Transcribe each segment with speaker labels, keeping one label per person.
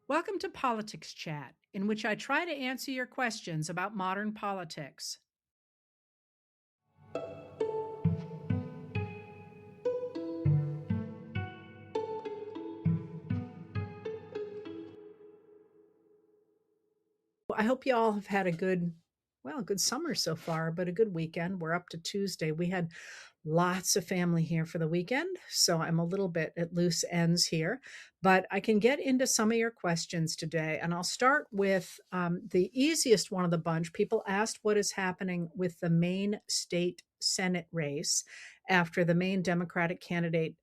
Speaker 1: Welcome to Politics Chat, in which I try to answer your questions about modern politics. I hope you all have had a good summer so far, but a good weekend. We're up to Tuesday. We had lots of family here for the weekend, so I'm a little bit at loose ends here, but I can get into some of your questions today. And I'll start with the easiest one of the bunch. People asked what is happening with the Maine State Senate race after the Maine Democratic candidate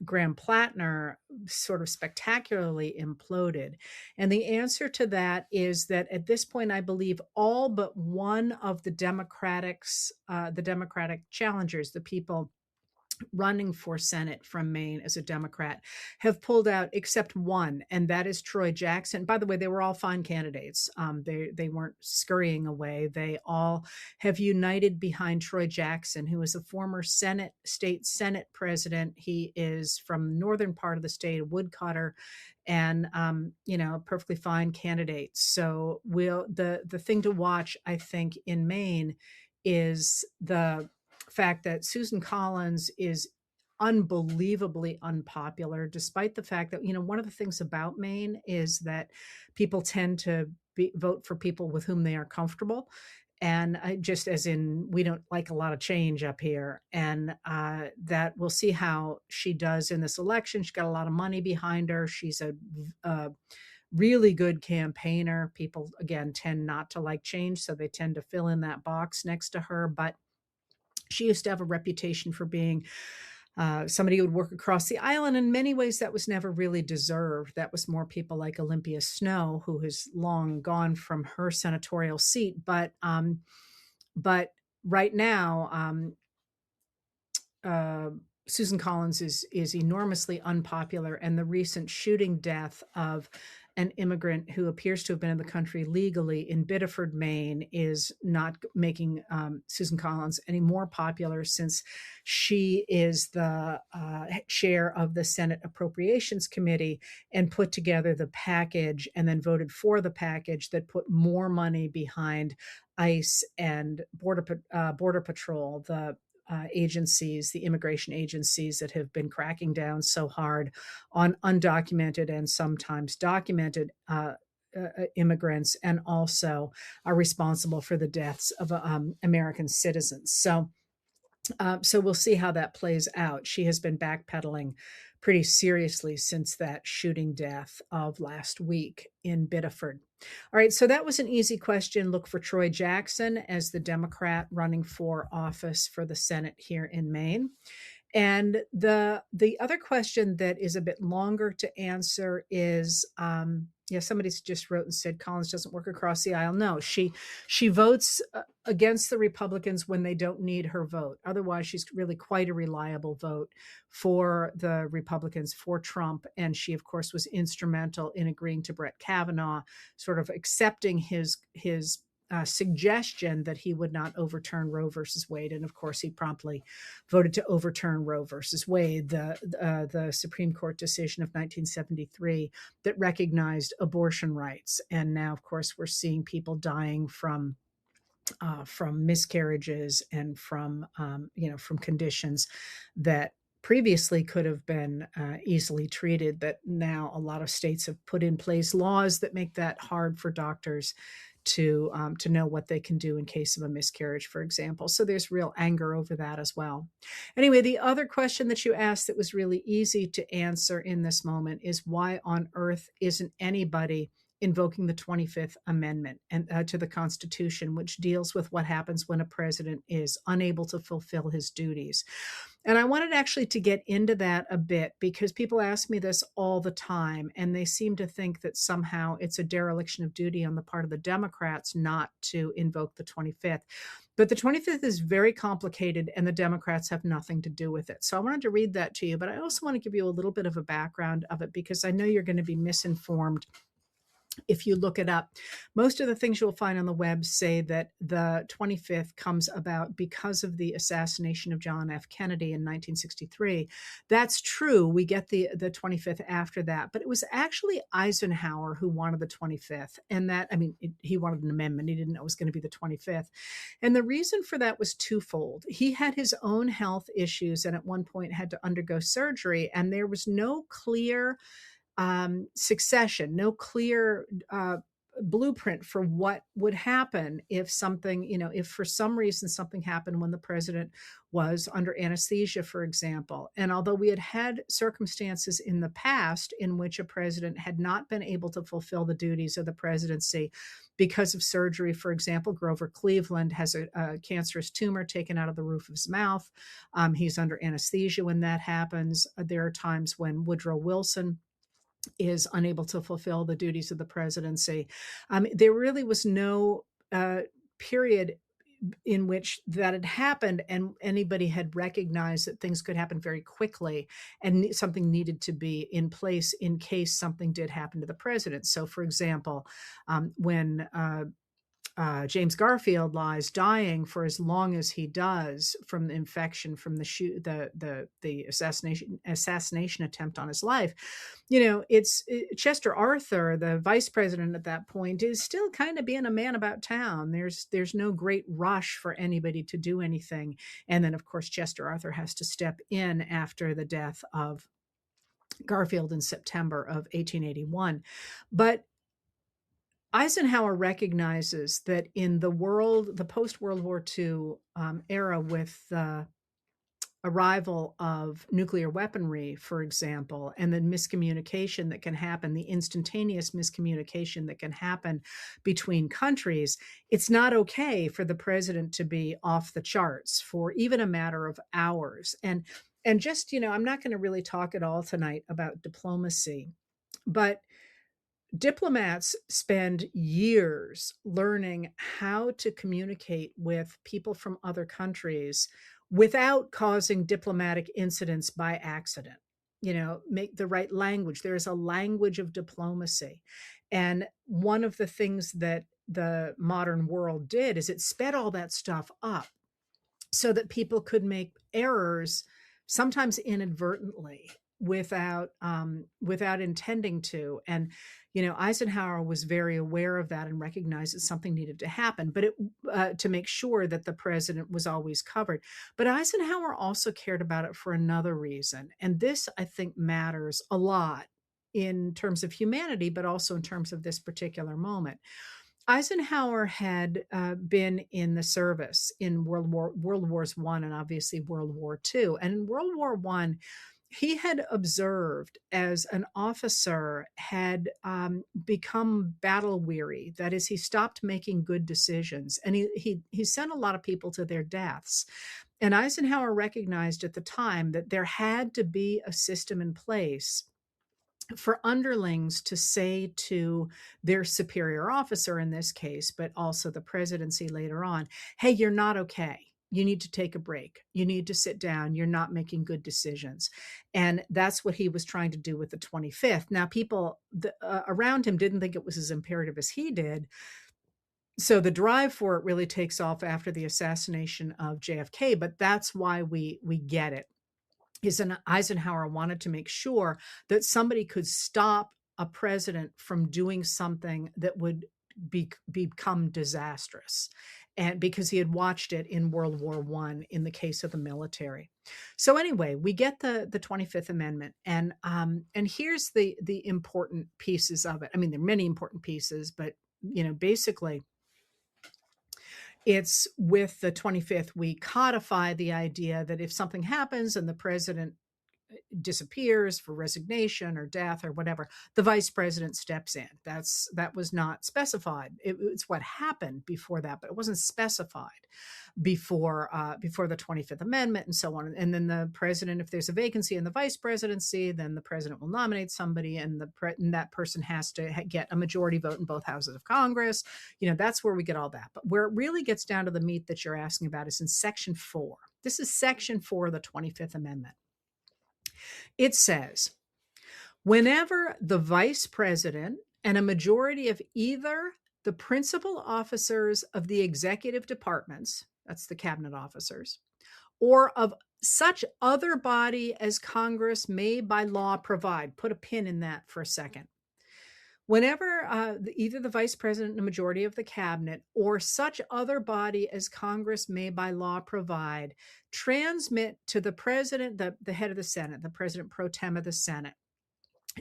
Speaker 1: Graham Plattner sort of spectacularly imploded. And the answer to that is that at this point, I believe all but one of the Democratic challengers, the people running for Senate from Maine as a Democrat, have pulled out except one, and that is Troy Jackson. By the way, they were all fine candidates. They weren't scurrying away. They all have united behind Troy Jackson, who is a former state Senate president. He is from the northern part of the state, a woodcutter, and a perfectly fine candidate. So the thing to watch, I think, in Maine is the fact that Susan Collins is unbelievably unpopular, despite the fact that, one of the things about Maine is that people tend to vote for people with whom they are comfortable. And just as in, we don't like a lot of change up here. And that we'll see how she does in this election. She's got a lot of money behind her. She's a really good campaigner. People, again, tend not to like change, so they tend to fill in that box next to her. But she used to have a reputation for being somebody who would work across the aisle. And in many ways, that was never really deserved. That was more people like Olympia Snowe, who has long gone from her senatorial seat. But right now, Susan Collins is enormously unpopular, and the recent shooting death of an immigrant who appears to have been in the country legally in Biddeford, Maine, is not making Susan Collins any more popular, since she is the chair of the Senate Appropriations Committee and put together the package and then voted for the package that put more money behind ICE and Border Patrol, the immigration agencies that have been cracking down so hard on undocumented and sometimes documented immigrants, and also are responsible for the deaths of American citizens. So we'll see how that plays out. She has been backpedaling pretty seriously since that shooting death of last week in Biddeford. All right, so that was an easy question. Look for Troy Jackson as the Democrat running for office for the Senate here in Maine. And the other question that is a bit longer to answer is, somebody just wrote and said Collins doesn't work across the aisle. No, she votes against the Republicans when they don't need her vote. Otherwise, she's really quite a reliable vote for the Republicans, for Trump. And she, of course, was instrumental in agreeing to Brett Kavanaugh, sort of accepting his suggestion that he would not overturn Roe versus Wade. And of course, he promptly voted to overturn Roe versus Wade, the Supreme Court decision of 1973 that recognized abortion rights. And now, of course, we're seeing people dying from miscarriages and from conditions that previously could have been easily treated, that now a lot of states have put in place laws that make that hard for doctors to know what they can do in case of a miscarriage, for example. So there's real anger over that as well. Anyway, the other question that you asked that was really easy to answer in this moment is, why on earth isn't anybody invoking the 25th Amendment and to the Constitution, which deals with what happens when a president is unable to fulfill his duties? And I wanted actually to get into that a bit, because people ask me this all the time, and they seem to think that somehow it's a dereliction of duty on the part of the Democrats not to invoke the 25th. But the 25th is very complicated, and the Democrats have nothing to do with it. So I wanted to read that to you, but I also want to give you a little bit of a background of it, because I know you're going to be misinformed if you look it up. Most of the things you'll find on the web say that the 25th comes about because of the assassination of John F. Kennedy in 1963. That's true. We get the 25th after that, but it was actually Eisenhower who wanted the 25th. And that, I mean, he wanted an amendment. He didn't know it was going to be the 25th. And the reason for that was twofold. He had his own health issues and at one point had to undergo surgery, and there was no clear succession, no clear blueprint for what would happen if something, if for some reason something happened when the president was under anesthesia, for example. And although we had had circumstances in the past in which a president had not been able to fulfill the duties of the presidency because of surgery, for example, Grover Cleveland has a cancerous tumor taken out of the roof of his mouth. He's under anesthesia when that happens. There are times when Woodrow Wilson is unable to fulfill the duties of the presidency. There really was no period in which that had happened and anybody had recognized that things could happen very quickly and something needed to be in place in case something did happen to the president. So, for example, when James Garfield lies dying for as long as he does from the infection from the assassination attempt on his life. It's Chester Arthur, the vice president at that point, is still kind of being a man about town. There's no great rush for anybody to do anything. And then, of course, Chester Arthur has to step in after the death of Garfield in September of 1881. But Eisenhower recognizes that in the post-World War II era, with the arrival of nuclear weaponry, for example, and the miscommunication that can happen, the instantaneous miscommunication that can happen between countries, it's not okay for the president to be off the charts for even a matter of hours. And just, I'm not going to really talk at all tonight about diplomacy, but diplomats spend years learning how to communicate with people from other countries without causing diplomatic incidents by accident. Make the right language. There's a language of diplomacy. And one of the things that the modern world did is it sped all that stuff up so that people could make errors, sometimes inadvertently, without intending to. And Eisenhower was very aware of that and recognized that something needed to happen, but to make sure that the president was always covered. But Eisenhower also cared about it for another reason, and this, I think, matters a lot in terms of humanity, but also in terms of this particular moment. Eisenhower had been in the service in World Wars I and obviously World War II. And in World War I, he had observed as an officer had become battle weary. That is, he stopped making good decisions, and he sent a lot of people to their deaths. And Eisenhower recognized at the time that there had to be a system in place for underlings to say to their superior officer in this case, but also the presidency later on, hey, you're not okay. You need to take a break. You need to sit down. You're not making good decisions. And that's what he was trying to do with the 25th. Now, people around him didn't think it was as imperative as he did. So the drive for it really takes off after the assassination of JFK, but that's why we get it. Eisenhower wanted to make sure that somebody could stop a president from doing something that would become disastrous. And because he had watched it in World War I in the case of the military. So anyway, we get the 25th Amendment, and here's the important pieces of it. I mean, there are many important pieces, but basically, it's with the 25th, we codify the idea that if something happens and the president disappears for resignation or death or whatever, the vice president steps in. That was not specified. It's what happened before that, but it wasn't specified before the 25th Amendment and so on. And then the president, if there's a vacancy in the vice presidency, then the president will nominate somebody, and that person has to get a majority vote in both houses of Congress. That's where we get all that. But where it really gets down to the meat that you're asking about is in Section 4. This is Section 4 of the 25th Amendment. It says, whenever the vice president and a majority of either the principal officers of the executive departments, that's the cabinet officers, or of such other body as Congress may by law provide. Put a pin in that for a second. Whenever either the vice president and a majority of the cabinet or such other body as Congress may by law provide transmit to the president, the head of the Senate, the president pro tem of the Senate,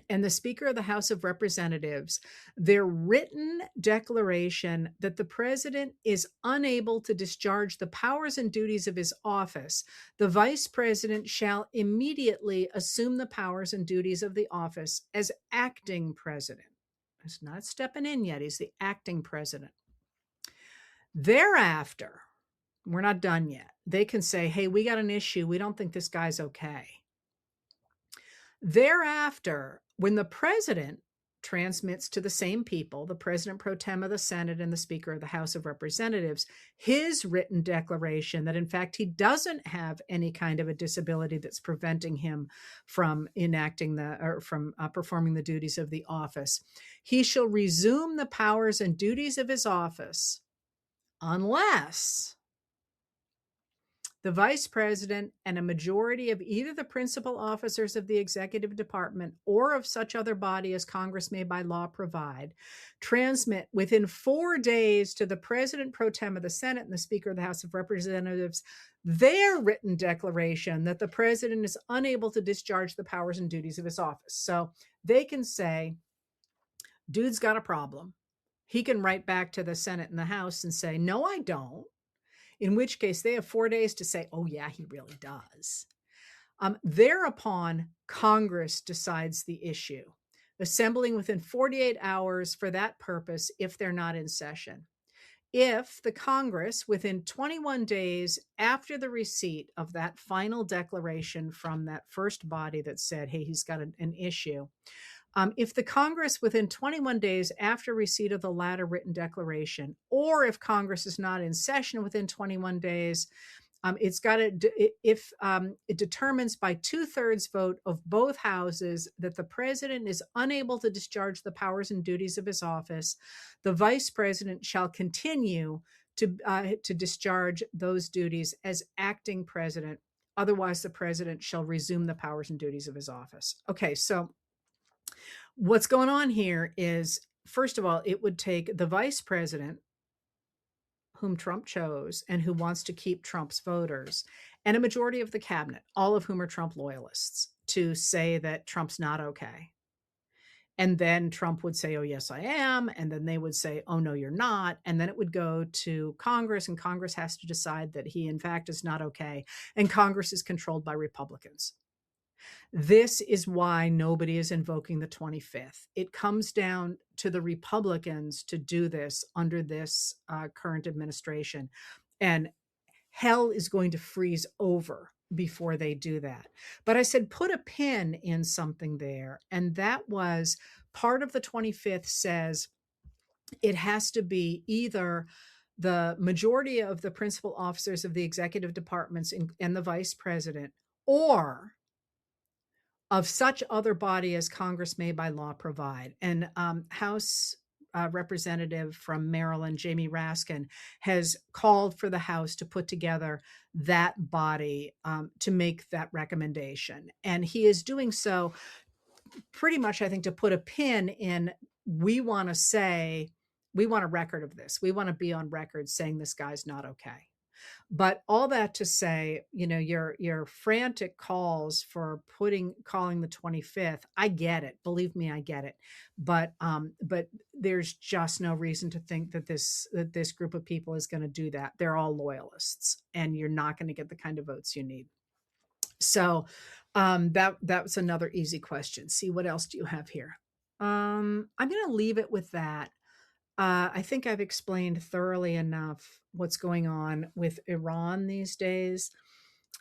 Speaker 1: and the Speaker of the House of Representatives, their written declaration that the president is unable to discharge the powers and duties of his office, the vice president shall immediately assume the powers and duties of the office as acting president. He's not stepping in yet. He's the acting president. Thereafter, we're not done yet. They can say, hey, we got an issue. We don't think this guy's okay. Thereafter, when the president transmits to the same people, the president pro tem of the Senate and the Speaker of the House of Representatives, his written declaration that in fact he doesn't have any kind of a disability that's preventing him from performing the duties of the office, he shall resume the powers and duties of his office unless the vice president and a majority of either the principal officers of the executive department or of such other body as Congress may by law provide transmit within 4 days to the president pro tem of the Senate and the Speaker of the House of Representatives their written declaration that the president is unable to discharge the powers and duties of his office. So they can say, dude's got a problem. He can write back to the Senate and the House and say, no, I don't. In which case they have 4 days to say, oh, yeah, he really does. Thereupon, Congress decides the issue, assembling within 48 hours for that purpose if they're not in session. If the Congress, within 21 days after the receipt of that final declaration from that first body that said, hey, he's got an issue, if the Congress within 21 days after receipt of the latter written declaration, or if Congress is not in session within 21 days, it determines by 2/3 vote of both houses that the president is unable to discharge the powers and duties of his office, the vice president shall continue to discharge those duties as acting president. Otherwise, the president shall resume the powers and duties of his office. Okay, so what's going on here is, first of all, it would take the vice president, whom Trump chose and who wants to keep Trump's voters, and a majority of the cabinet, all of whom are Trump loyalists, to say that Trump's not okay. And then Trump would say, oh, yes, I am. And then they would say, oh, no, you're not. And then it would go to Congress, and Congress has to decide that he, in fact, is not okay. And Congress is controlled by Republicans. This is why nobody is invoking the 25th. It comes down to the Republicans to do this under this current administration. And hell is going to freeze over before they do that. But I said, put a pin in something there. And that was part of the 25th says it has to be either the majority of the principal officers of the executive departments and the vice president, or of such other body as Congress may by law provide. And House Representative from Maryland, Jamie Raskin, has called for the House to put together that body to make that recommendation. And he is doing so pretty much, I think, to put a pin in, we want a record of this. We want to be on record saying this guy's not okay. But all that to say, your frantic calls for calling the 25th, I get it. Believe me, I get it. But there's just no reason to think that this group of people is going to do that. They're all loyalists, and you're not going to get the kind of votes you need. So that was another easy question. See, what else do you have here? I'm going to leave it with that. I think I've explained thoroughly enough what's going on with Iran these days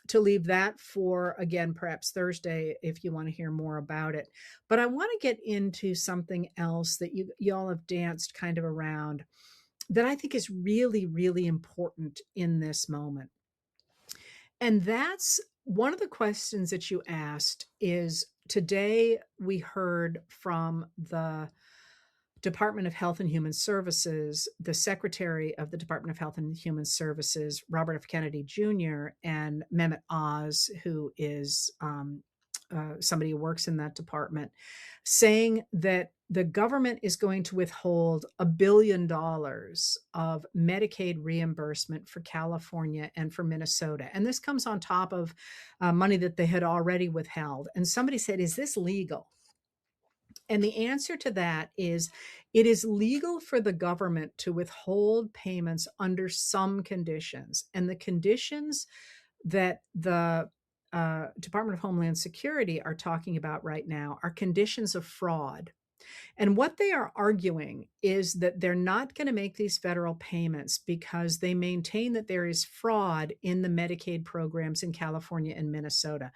Speaker 1: to leave that for, again, perhaps Thursday if you want to hear more about it. But I want to get into something else that y'all have danced kind of around that I think is really, really important in this moment. And that's one of the questions that you asked is, today we heard from the Department of Health and Human Services, the Secretary of the Department of Health and Human Services, Robert F. Kennedy Jr., and Mehmet Oz, who is somebody who works in that department, saying that the government is going to withhold $1 billion of Medicaid reimbursement for California and for Minnesota. And this comes on top of money that they had already withheld. And somebody said, is this legal? And the answer to that is it is legal for the government to withhold payments under some conditions. And the conditions that the Department of Homeland Security are talking about right now are conditions of fraud. And what they are arguing is that they're not going to make these federal payments because they maintain that there is fraud in the Medicaid programs in California and Minnesota.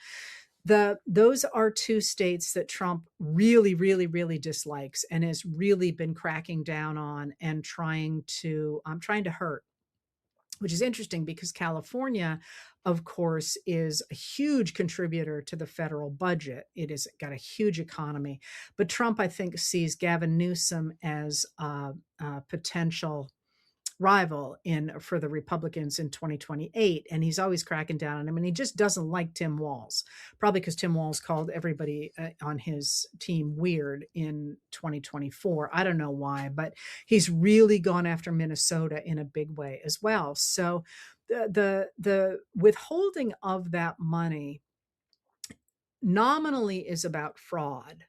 Speaker 1: Those are two states that Trump really, really, really dislikes and has really been cracking down on and trying to hurt, which is interesting because California, of course, is a huge contributor to the federal budget. It has got a huge economy. But Trump, I think, sees Gavin Newsom as a potential rival for the Republicans in 2028. And he's always cracking down on him. And he just doesn't like Tim Walz, probably because Tim Walz called everybody on his team weird in 2024. I don't know why, but he's really gone after Minnesota in a big way as well. So the withholding of that money nominally is about fraud.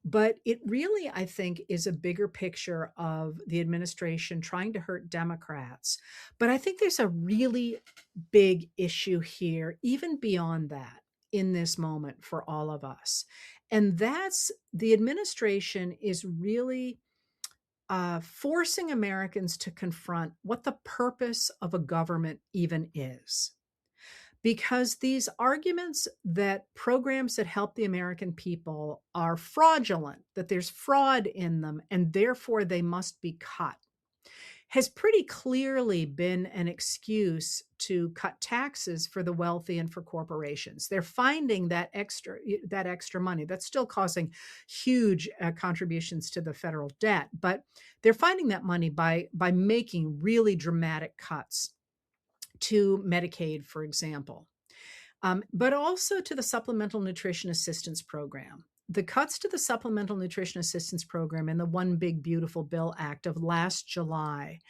Speaker 1: But it really, I think, is a bigger picture of the administration trying to hurt Democrats. But I think there's a really big issue here, even beyond that, in this moment for all of us. And that's the administration is really forcing Americans to confront what the purpose of a government even is. Because these arguments that programs that help the American people are fraudulent, that there's fraud in them, and therefore they must be cut, has pretty clearly been an excuse to cut taxes for the wealthy and for corporations. They're finding that extra money that's still causing huge contributions to the federal debt, but they're finding that money by making really dramatic cuts to Medicaid, for example, but also to the Supplemental Nutrition Assistance Program. The cuts to the Supplemental Nutrition Assistance Program in the One Big Beautiful Bill Act of last July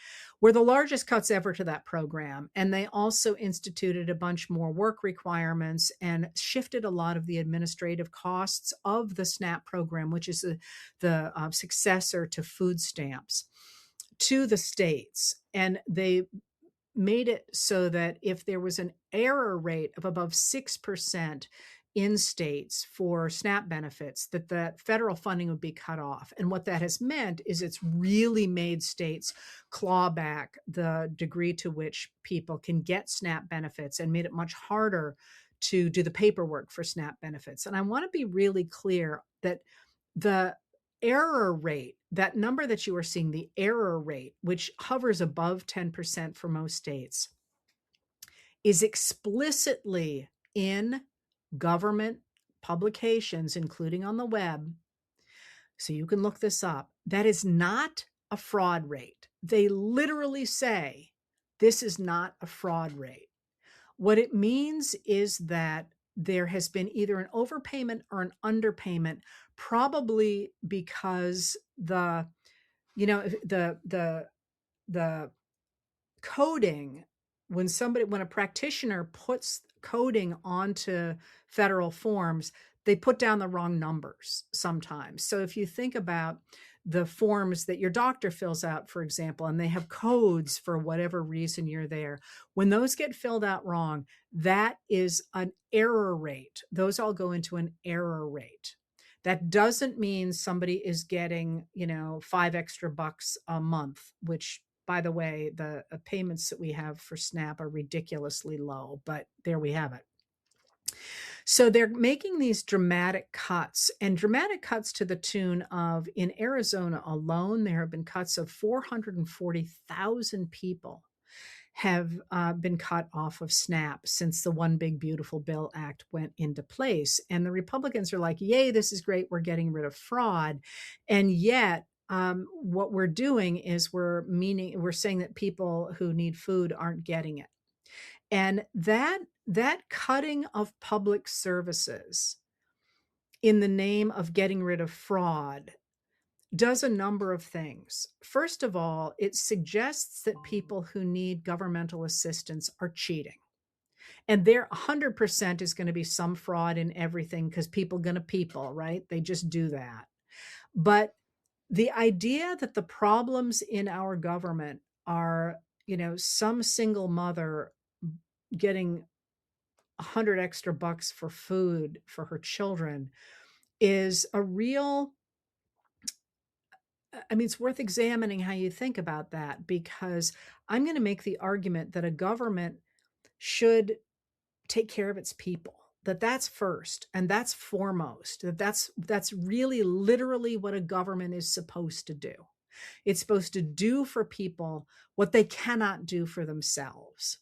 Speaker 1: were the largest cuts ever to that program. And they also instituted a bunch more work requirements and shifted a lot of the administrative costs of the SNAP program, which is the successor to food stamps, to the states. And they made it so that if there was an error rate of above 6% in states for SNAP benefits, that the federal funding would be cut off. And what that has meant is it's really made states claw back the degree to which people can get SNAP benefits and made it much harder to do the paperwork for SNAP benefits. And I want to be really clear that the error rate, that number that you are seeing, the error rate, which hovers above 10% for most states, is explicitly in government publications, including on the web. So you can look this up. That is not a fraud rate. They literally say this is not a fraud rate. What it means is that there has been either an overpayment or an underpayment, probably because the coding, when a practitioner puts coding onto federal forms, they put down the wrong numbers sometimes. So if you think about the forms that your doctor fills out, for example, and they have codes for whatever reason you're there, when those get filled out wrong, that is an error rate. Those all go into an error rate. That doesn't mean somebody is getting, $5 extra a month, which, by the way, the payments that we have for SNAP are ridiculously low, but there we have it. So they're making these dramatic cuts, and dramatic cuts to the tune of, in Arizona alone, there have been cuts of 440,000 people have been cut off of SNAP since the One Big Beautiful Bill Act went into place. And the Republicans are like, yay, this is great. We're getting rid of fraud. And yet what we're doing is we're saying that people who need food aren't getting it. And that cutting of public services in the name of getting rid of fraud does a number of things. First of all, it suggests that people who need governmental assistance are cheating. And there 100% is going to be some fraud in everything because people, right? They just do that. But the idea that the problems in our government are, some single mother getting 100 extra bucks for food for her children is a real, I mean, it's worth examining how you think about that, because I'm going to make the argument that a government should take care of its people, that that's first and that's foremost, that's really literally what a government is supposed to do. It's supposed to do for people what they cannot do for themselves.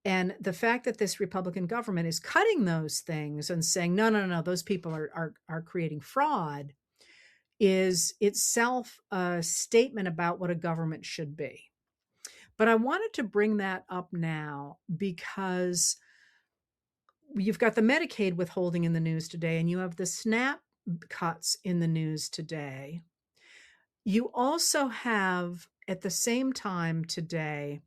Speaker 1: And the fact that this Republican government is cutting those things and saying, no, no, no, those people are creating fraud is itself a statement about what a government should be. But I wanted to bring that up now because you've got the Medicaid withholding in the news today, and you have the SNAP cuts in the news today. You also have, at the same time today,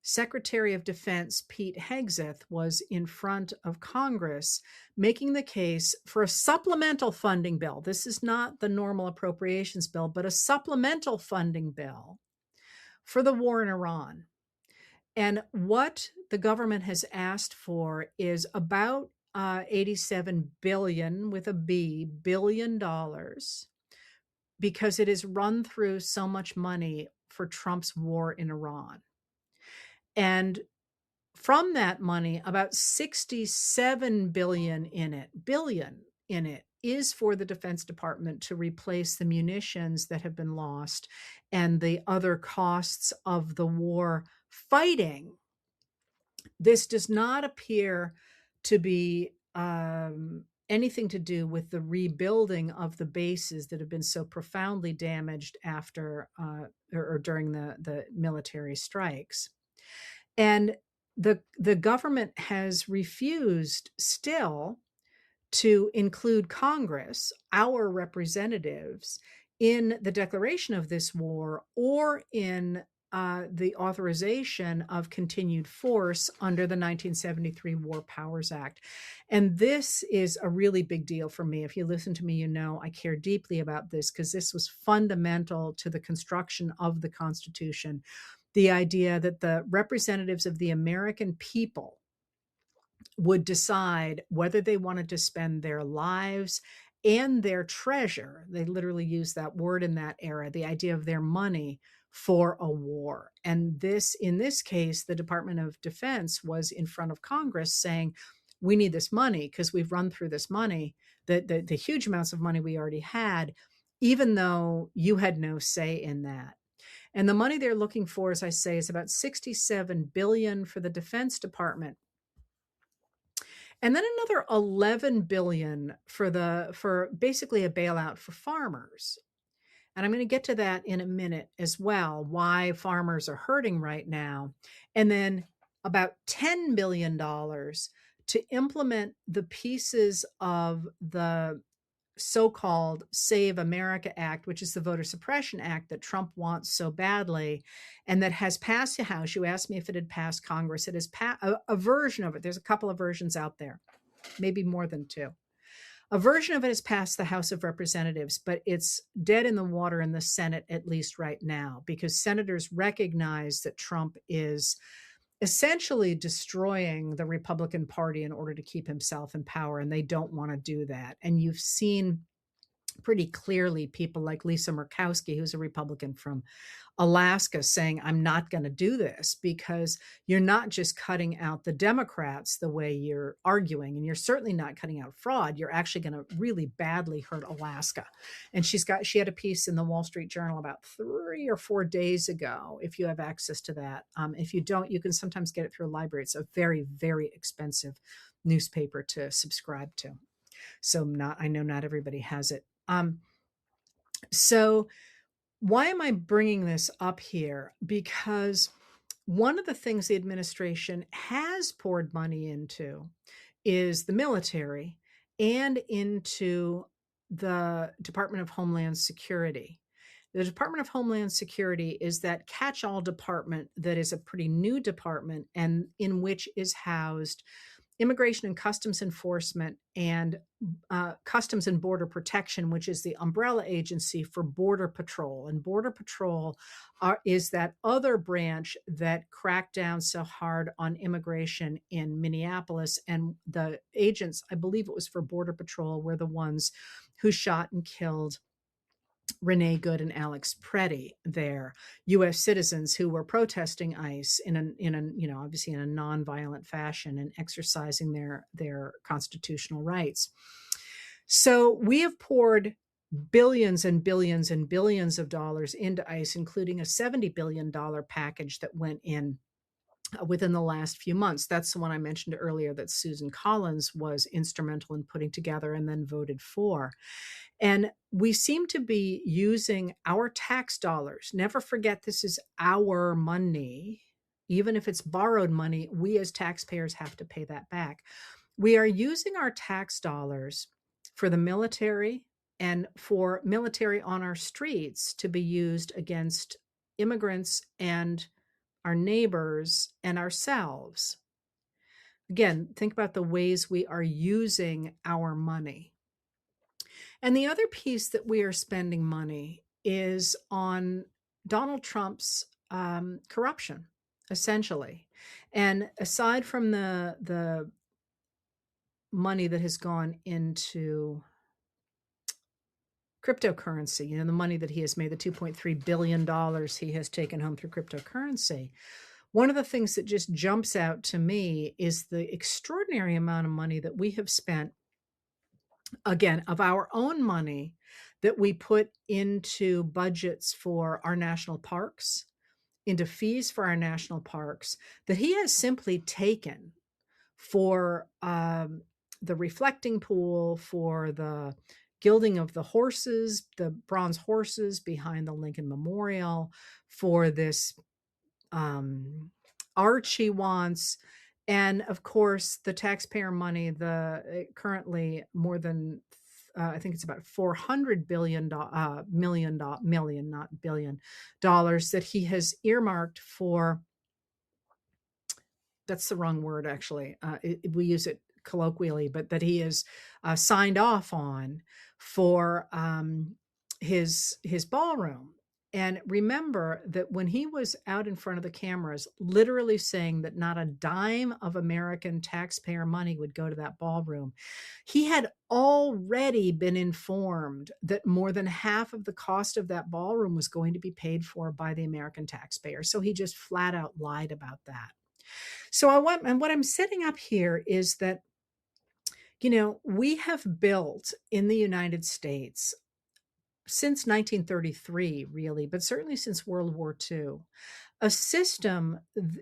Speaker 1: Secretary of Defense Pete Hegseth was in front of Congress making the case for a supplemental funding bill. This is not the normal appropriations bill, but a supplemental funding bill for the war in Iran. And what the government has asked for is about 87 billion with a B, billion dollars, because it has run through so much money for Trump's war in Iran. And from that money, about 67 billion in it is for the Defense Department to replace the munitions that have been lost and the other costs of the war fighting. This does not appear to be anything to do with the rebuilding of the bases that have been so profoundly damaged after or during the military strikes. And the government has refused still to include Congress, our representatives, in the declaration of this war or in the authorization of continued force under the 1973 War Powers Act. And this is a really big deal for me. If you listen to me, you know I care deeply about this because this was fundamental to the construction of the Constitution. The idea that the representatives of the American people would decide whether they wanted to spend their lives and their treasure, they literally used that word in that era, the idea of their money, for a war. And this, in this case, the Department of Defense was in front of Congress saying, we need this money because we've run through this money, the huge amounts of money we already had, even though you had no say in that. And the money they're looking for, as I say, is about 67 billion for the Defense Department. And then another 11 billion for basically a bailout for farmers. And I'm going to get to that in a minute as well, why farmers are hurting right now. And then about $10 billion to implement the pieces of the so-called Save America Act, which is the voter suppression act that Trump wants so badly and that has passed the House. You asked me if it had passed Congress. It has passed a version of it. There's a couple of versions out there, maybe more than two. A version of it has passed the House of Representatives, but it's dead in the water in the Senate, at least right now, because senators recognize that Trump is essentially destroying the Republican Party in order to keep himself in power, and they don't want to do that. And you've seen pretty clearly people like Lisa Murkowski, who's a Republican from Alaska, saying, I'm not going to do this, because you're not just cutting out the Democrats the way you're arguing, and you're certainly not cutting out fraud. You're actually going to really badly hurt Alaska. And she had a piece in the Wall Street Journal about 3 or 4 days ago, if you have access to that. If you don't, you can sometimes get it through a library. It's a very, very expensive newspaper to subscribe to. So I know not everybody has it. So, why am I bringing this up here? Because one of the things the administration has poured money into is the military and into the Department of Homeland Security. The Department of Homeland Security is that catch all department that is a pretty new department and in which is housed Immigration and Customs Enforcement and Customs and Border Protection, which is the umbrella agency for Border Patrol. And Border Patrol is that other branch that cracked down so hard on immigration in Minneapolis. And the agents, I believe it was for Border Patrol, were the ones who shot and killed Renee Good and Alex Preddy there, U.S. citizens who were protesting ICE obviously in a nonviolent fashion and exercising their constitutional rights. So we have poured billions and billions and billions of dollars into ICE, including a $70 billion package that went in within the last few months. That's the one I mentioned earlier that Susan Collins was instrumental in putting together and then voted for. And we seem to be using our tax dollars. Never forget, this is our money. Even if it's borrowed money, we as taxpayers have to pay that back. We are using our tax dollars for the military and for military on our streets to be used against immigrants and our neighbors and ourselves. Again, think about the ways we are using our money. And the other piece that we are spending money is on Donald Trump's corruption, essentially. And aside from the money that has gone into cryptocurrency, the money that he has made, the $2.3 billion he has taken home through cryptocurrency, one of the things that just jumps out to me is the extraordinary amount of money that we have spent, again, of our own money that we put into budgets for our national parks, into fees for our national parks, that he has simply taken for the reflecting pool, for the gilding of the horses, the bronze horses behind the Lincoln Memorial, for this arch he wants. And of course, the taxpayer money, the currently more than I think it's about $400 million, not billion dollars that he has earmarked for. That's the wrong word, actually. We use it colloquially, but that he has signed off on for his ballroom. And remember that when he was out in front of the cameras, literally saying that not a dime of American taxpayer money would go to that ballroom, he had already been informed that more than half of the cost of that ballroom was going to be paid for by the American taxpayer. So he just flat out lied about that. So what I'm setting up here is that, we have built in the United States since 1933, really, but certainly since World War II, a system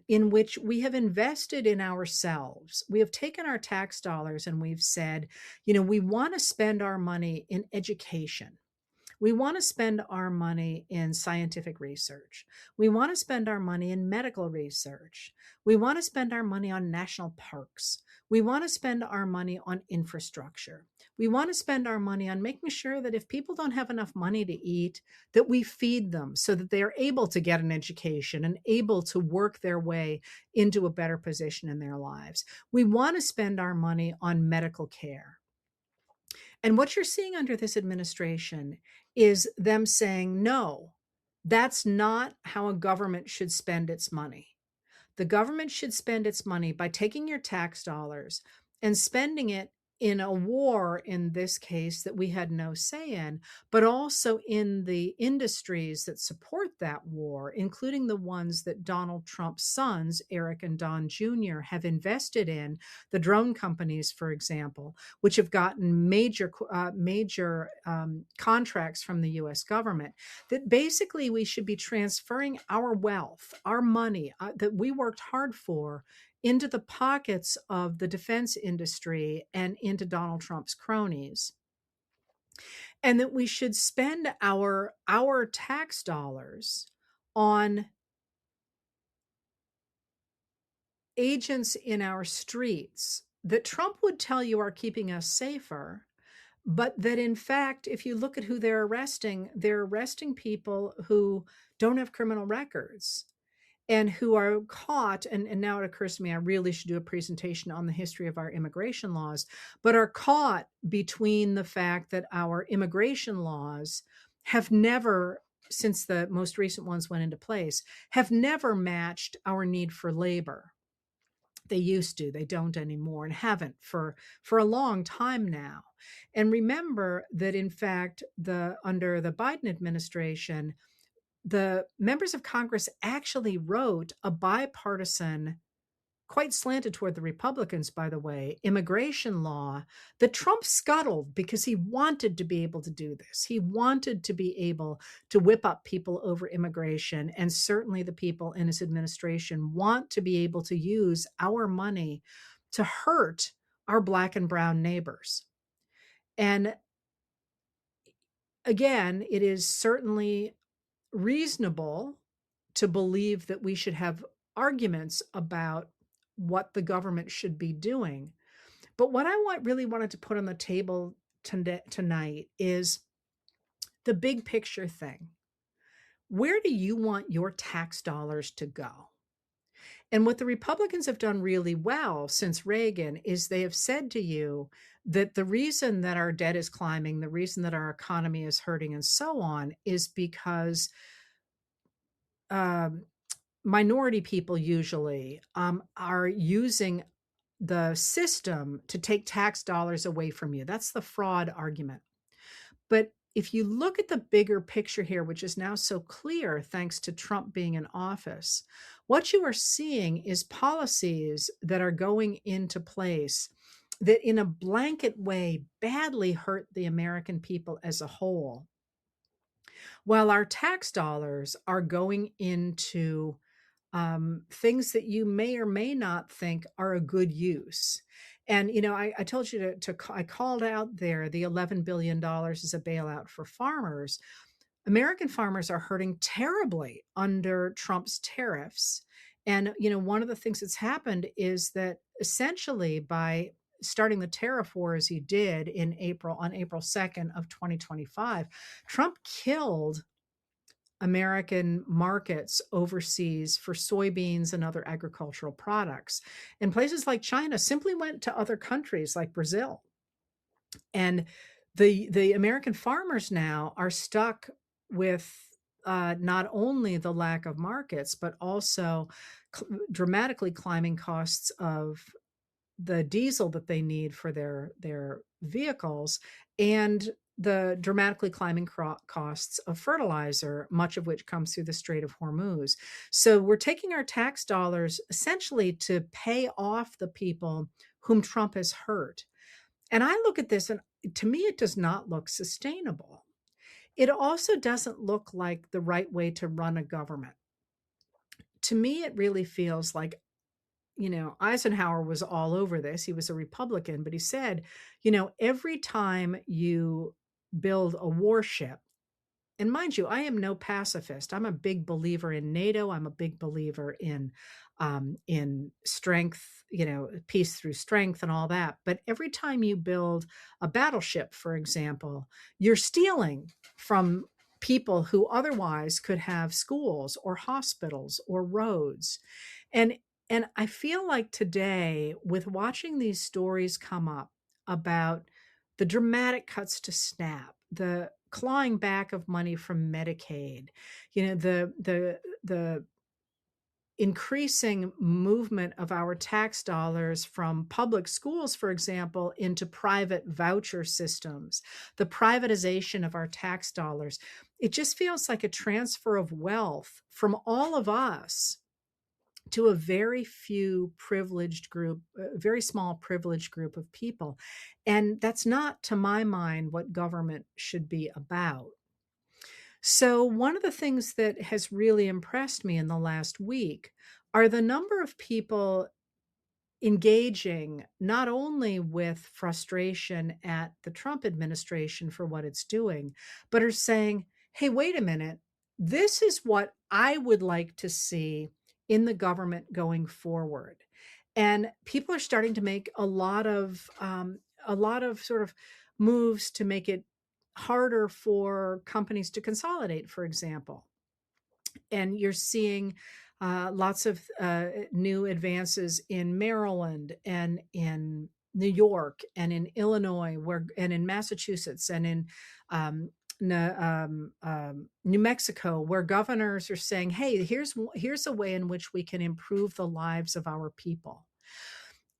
Speaker 1: in which we have invested in ourselves. We have taken our tax dollars and we've said, we want to spend our money in education. We want to spend our money in scientific research. We want to spend our money in medical research. We want to spend our money on national parks. We want to spend our money on infrastructure. We want to spend our money on making sure that if people don't have enough money to eat, that we feed them so that they are able to get an education and able to work their way into a better position in their lives. We want to spend our money on medical care. And what you're seeing under this administration is them saying, no, that's not how a government should spend its money. The government should spend its money by taking your tax dollars and spending it in a war, in this case, that we had no say in, but also in the industries that support that war, including the ones that Donald Trump's sons, Eric and Don Jr., have invested in, the drone companies, for example, which have gotten major contracts from the U.S. government, that basically we should be transferring our wealth, our money that we worked hard for, into the pockets of the defense industry and into Donald Trump's cronies. and that we should spend our tax dollars on agents in our streets that Trump would tell you are keeping us safer, but that in fact, if you look at who they're arresting people who don't have criminal records and who are caught. And now it occurs to me, I really should do a presentation on the history of our immigration laws, but are caught between the fact that our immigration laws have never, since the most recent ones went into place, have never matched our need for labor. They used to, they don't anymore, and haven't for a long time now. And remember that in fact, the under the Biden administration, the members of Congress actually wrote a bipartisan, quite slanted toward the Republicans, by the way, immigration law that Trump scuttled because he wanted to be able to do this. He wanted to be able to whip up people over immigration. And certainly the people in his administration want to be able to use our money to hurt our Black and brown neighbors. And again, it is certainly reasonable to believe that we should have arguments about what the government should be doing. But what I really wanted to put on the table tonight is the big picture thing. Where do you want your tax dollars to go? And what the Republicans have done really well since Reagan is they have said to you that the reason that our debt is climbing, the reason that our economy is hurting, and so on, is because um, minority people usually are using the system to take tax dollars away from you. That's the fraud argument. But if you look at the bigger picture here, which is now so clear thanks to Trump being in office, what you are seeing is policies that are going into place that, in a blanket way, badly hurt the American people as a whole, while our tax dollars are going into things that you may or may not think are a good use. And I told you I called out there the $11 billion is a bailout for farmers. American farmers are hurting terribly under Trump's tariffs. And one of the things that's happened is that essentially by starting the tariff war as he did on April 2nd of 2025, Trump killed American markets overseas for soybeans and other agricultural products. And places like China simply went to other countries like Brazil. And the American farmers now are stuck with not only the lack of markets, but also dramatically climbing costs of the diesel that they need for their vehicles, and the dramatically climbing costs of fertilizer, much of which comes through the Strait of Hormuz. So we're taking our tax dollars essentially to pay off the people whom Trump has hurt. And I look at this, and to me, it does not look sustainable. It also doesn't look like the right way to run a government. To me, it really feels like, Eisenhower was all over this. He was a Republican, but he said, every time you build a warship, and mind you, I am no pacifist. I'm a big believer in NATO. I'm a big believer in strength, peace through strength and all that. But every time you build a battleship, for example, you're stealing from people who otherwise could have schools or hospitals or roads. And and I feel like today, with watching these stories come up about the dramatic cuts to SNAP, the clawing back of money from Medicaid, the increasing movement of our tax dollars from public schools, for example, into private voucher systems, the privatization of our tax dollars, it just feels like a transfer of wealth from all of us to a very few privileged group, a very small privileged group of people. And that's not, to my mind, what government should be about. So, one of the things that has really impressed me in the last week are the number of people engaging not only with frustration at the Trump administration for what it's doing, but are saying, hey, wait a minute, this is what I would like to see in the government going forward. And people are starting to make a lot of sort of moves to make it harder for companies to consolidate, for example. And you're seeing lots of new advances in Maryland and in New York and in Illinois, where and in Massachusetts and in um, New Mexico, where governors are saying, "Hey, here's a way in which we can improve the lives of our people."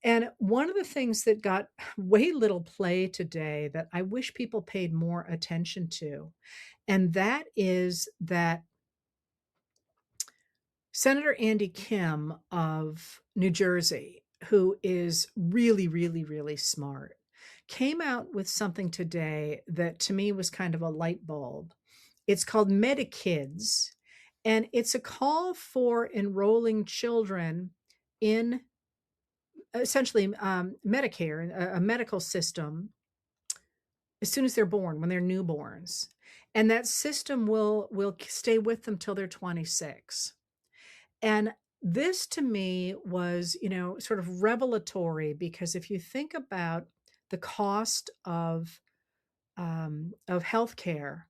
Speaker 1: And one of the things that got way little play today that I wish people paid more attention to, and that is that Senator Andy Kim of New Jersey, who is really, really, really smart, came out with something today that to me was kind of a light bulb. It's called Medikids, and it's a call for enrolling children in essentially Medicare, a medical system, as soon as they're born, when they're newborns. And that system will stay with them till they're 26. And this to me was, sort of revelatory because if you think about the cost of healthcare,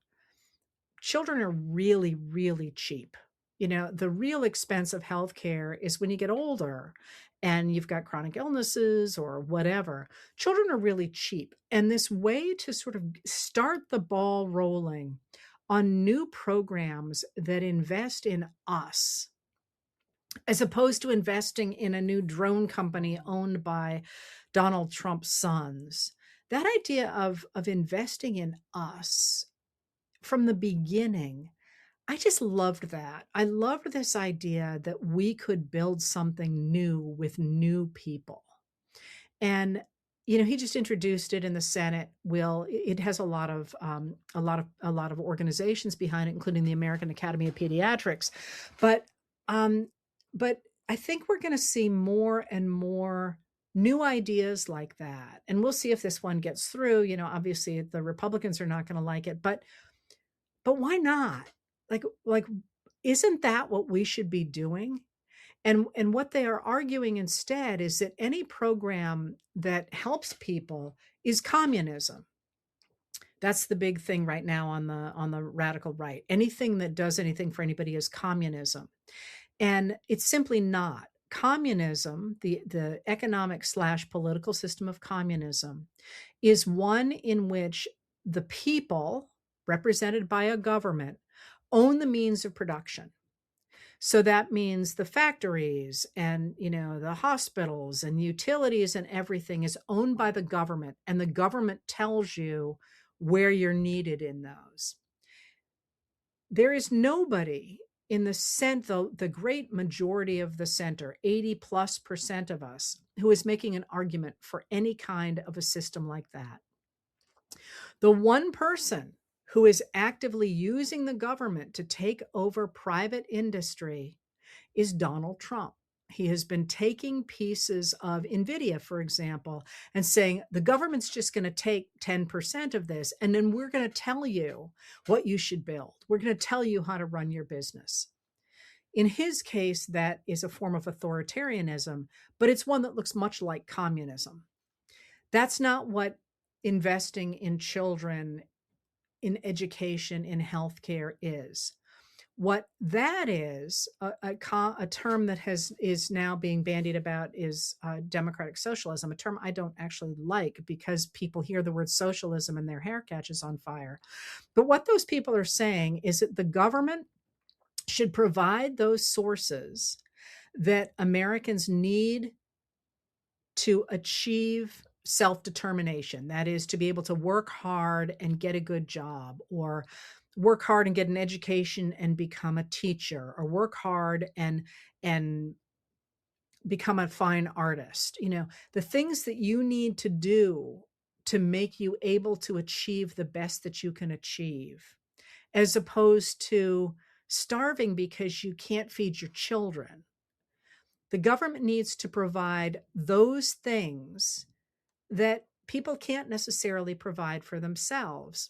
Speaker 1: children are really, really cheap. The real expense of healthcare is when you get older and you've got chronic illnesses or whatever. Children are really cheap. And this way to sort of start the ball rolling on new programs that invest in us as opposed to investing in a new drone company owned by Donald Trump's sons. That idea of investing in us from the beginning, I just loved that. I loved this idea that we could build something new with new people. And he just introduced it in the Senate. It has a lot of organizations behind it, including the American Academy of Pediatrics. But um, but I think we're going to see more and more new ideas like that, and we'll see if this one gets through. Obviously the Republicans are not going to like it, but why not? Like, isn't that what we should be doing? And what they are arguing instead is that any program that helps people is communism. That's the big thing right now on the radical right. Anything that does anything for anybody is communism. And it's simply not. Communism, the economic slash political system of communism, is one in which the people, represented by a government, own the means of production. So that means the factories and, the hospitals and utilities and everything is owned by the government, and the government tells you where you're needed in those. There is nobody in the great majority of the center, 80+% of us, who is making an argument for any kind of a system like that. The one person who is actively using the government to take over private industry is Donald Trump. He has been taking pieces of NVIDIA, for example, and saying the government's just going to take 10% of this, and then we're going to tell you what you should build. We're going to tell you how to run your business. In his case, that is a form of authoritarianism, but it's one that looks much like communism. That's not what investing in children, in education, in healthcare is. What that is, a term that is now being bandied about is democratic socialism, a term I don't actually like because people hear the word socialism and their hair catches on fire. But what those people are saying is that the government should provide those sources that Americans need to achieve self-determination. That is, to be able to work hard and get a good job, or work hard and get an education and become a teacher, or work hard and become a fine artist. The things that you need to do to make you able to achieve the best that you can achieve, as opposed to starving because you can't feed your children. The government needs to provide those things that people can't necessarily provide for themselves.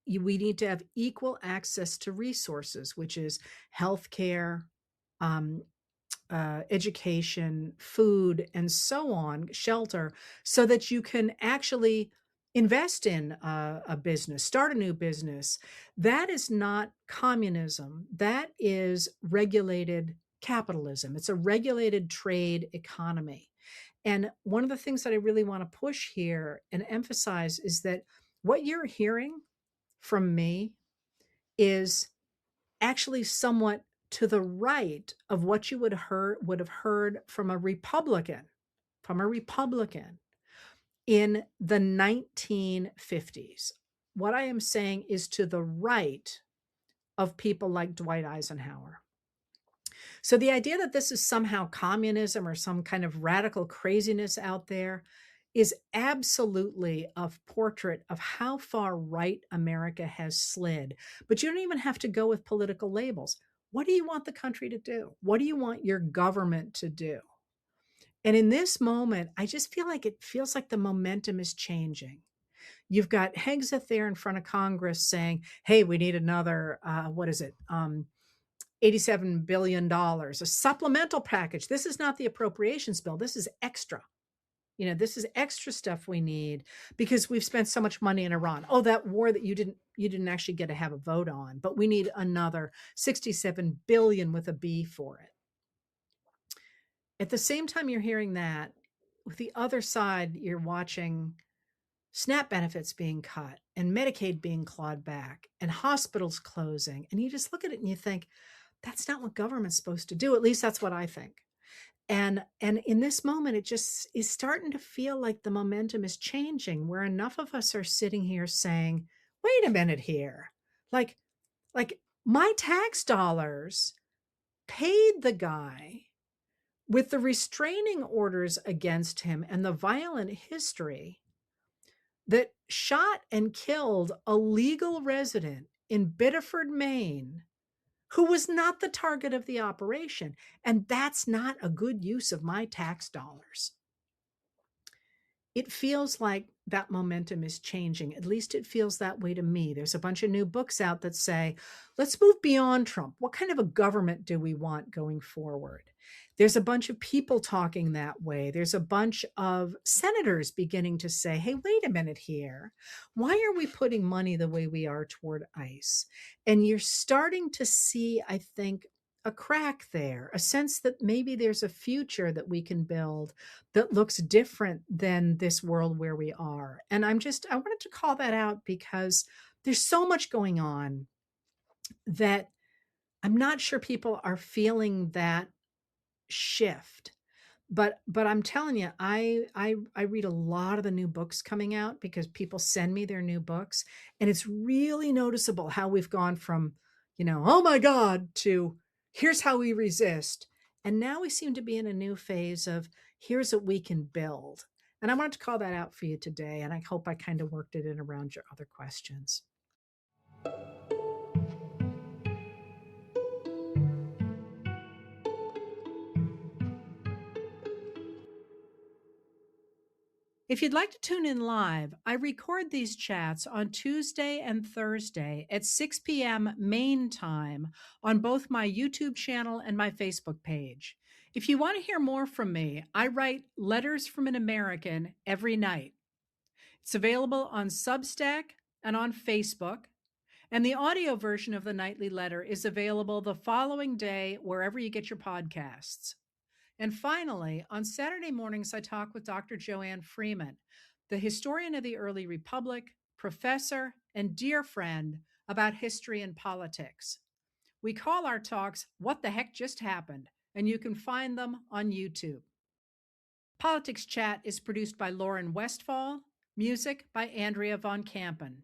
Speaker 1: We need to have equal access to resources, which is healthcare, um, education, food, and so on, shelter, so that you can actually invest in a business, start a new business. That is not communism. That is regulated capitalism. It's a regulated trade economy. And one of the things that I really want to push here and emphasize is that what you're hearing from me is actually somewhat to the right of what you would have heard from a Republican in the 1950s. What I am saying is to the right of people like Dwight Eisenhower. So the idea that this is somehow communism or some kind of radical craziness out there is absolutely a portrait of how far right America has slid. But you don't even have to go with political labels. What do you want the country to do? What do you want your government to do? And in this moment, I just feel like it feels like the momentum is changing. You've got Hegseth there in front of Congress saying, hey, we need another, what is it? $87 billion, a supplemental package. This is not the appropriations bill. This is extra. This is extra stuff we need because we've spent so much money in Iran. Oh, that war that you didn't actually get to have a vote on, but we need another 67 billion with a B for it. At the same time you're hearing that, with the other side, you're watching SNAP benefits being cut and Medicaid being clawed back and hospitals closing. And you just look at it and you think, that's not what government's supposed to do. At least that's what I think. And in this moment, it just is starting to feel like the momentum is changing, where enough of us are sitting here saying, wait a minute here. Like my tax dollars paid the guy with the restraining orders against him and the violent history that shot and killed a legal resident in Biddeford, Maine, who was not the target of the operation. And that's not a good use of my tax dollars. It feels like that momentum is changing. At least it feels that way to me. There's a bunch of new books out that say, let's move beyond Trump. What kind of a government do we want going forward? There's a bunch of people talking that way. There's a bunch of senators beginning to say, hey, wait a minute here. Why are we putting money the way we are toward ICE? And you're starting to see, I think, a crack there, a sense that maybe there's a future that we can build that looks different than this world where we are. And I wanted to call that out because there's so much going on that I'm not sure people are feeling that shift. But I'm telling you, I read a lot of the new books coming out because people send me their new books, and it's really noticeable how we've gone from, oh my God, to here's how we resist. And now we seem to be in a new phase of here's what we can build. And I wanted to call that out for you today. And I hope I kind of worked it in around your other questions. If you'd like to tune in live, I record these chats on Tuesday and Thursday at 6 p.m. Maine time on both my YouTube channel and my Facebook page. If you want to hear more from me, I write Letters from an American every night. It's available on Substack and on Facebook, and the audio version of the nightly letter is available the following day wherever you get your podcasts. And finally, on Saturday mornings, I talk with Dr. Joanne Freeman, the historian of the early republic, professor, and dear friend about history and politics. We call our talks What the Heck Just Happened, and you can find them on YouTube. Politics Chat is produced by Lauren Westfall, music by Andrea Von Kampen.